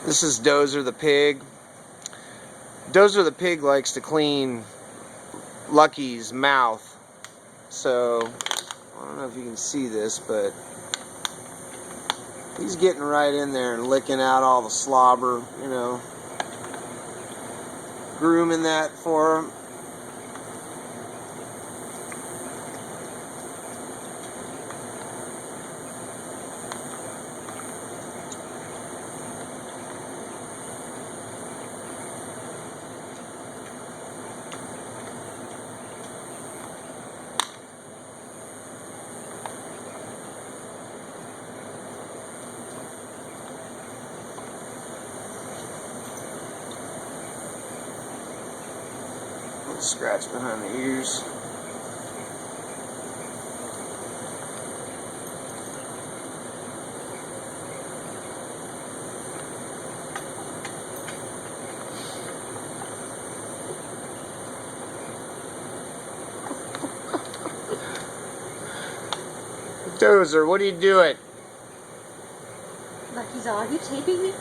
This is Dozer the pig. Dozer the pig likes to clean Lucky's mouth. So, I don't know if you can see this, but he's getting right in there and licking out all the slobber, you know. Grooming that for him. Scratch behind the ears. Dozer, what are you doing? Lucky's all, are you taping me?